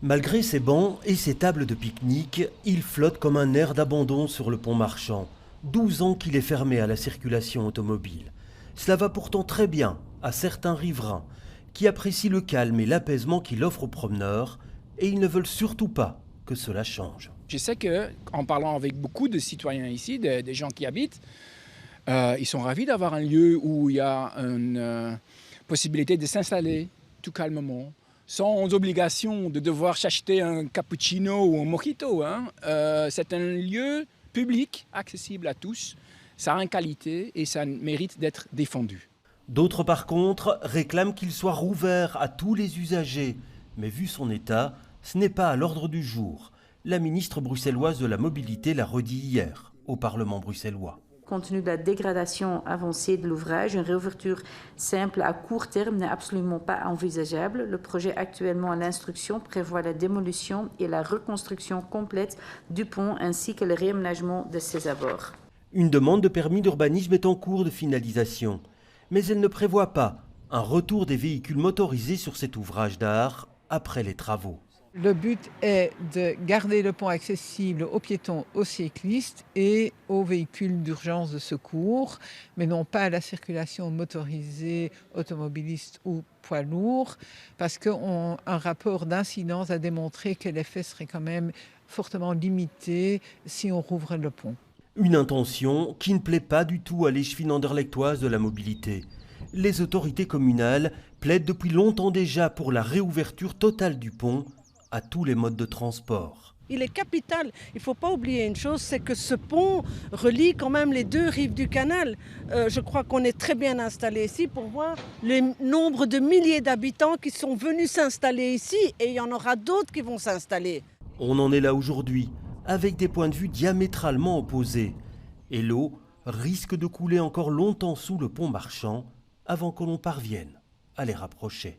Malgré ses bancs et ses tables de pique-nique, il flotte comme un air d'abandon sur le pont Marchand. 12 ans qu'il est fermé à la circulation automobile. Cela va pourtant très bien à certains riverains qui apprécient le calme et l'apaisement qu'il offre aux promeneurs et ils ne veulent surtout pas que cela change. Je sais qu'en parlant avec beaucoup de citoyens ici, des gens qui habitent, ils sont ravis d'avoir un lieu où il y a une possibilité de s'installer tout calmement, sans obligation de devoir s'acheter un cappuccino ou un mojito. C'est un lieu public, accessible à tous. Ça a une qualité et ça mérite d'être défendu. D'autres par contre réclament qu'il soit rouvert à tous les usagers. Mais vu son état, ce n'est pas à l'ordre du jour. La ministre bruxelloise de la Mobilité l'a redit hier au Parlement bruxellois. Compte tenu de la dégradation avancée de l'ouvrage, une réouverture simple à court terme n'est absolument pas envisageable. Le projet actuellement à l'instruction prévoit la démolition et la reconstruction complète du pont ainsi que le réaménagement de ses abords. Une demande de permis d'urbanisme est en cours de finalisation, mais elle ne prévoit pas un retour des véhicules motorisés sur cet ouvrage d'art après les travaux. Le but est de garder le pont accessible aux piétons, aux cyclistes et aux véhicules d'urgence de secours, mais non pas à la circulation motorisée, automobiliste ou poids lourd, parce qu'un rapport d'incidence a démontré que l'effet serait quand même fortement limité si on rouvre le pont. Une intention qui ne plaît pas du tout à l'échevine anderlechtoise de la mobilité. Les autorités communales plaident depuis longtemps déjà pour la réouverture totale du pont à tous les modes de transport. Il est capital. Il ne faut pas oublier une chose, c'est que ce pont relie quand même les deux rives du canal. Je crois qu'on est très bien installé ici pour voir le nombre de milliers d'habitants qui sont venus s'installer ici et il y en aura d'autres qui vont s'installer. On en est là aujourd'hui, avec des points de vue diamétralement opposés. Et l'eau risque de couler encore longtemps sous le pont Marchand avant que l'on parvienne à les rapprocher.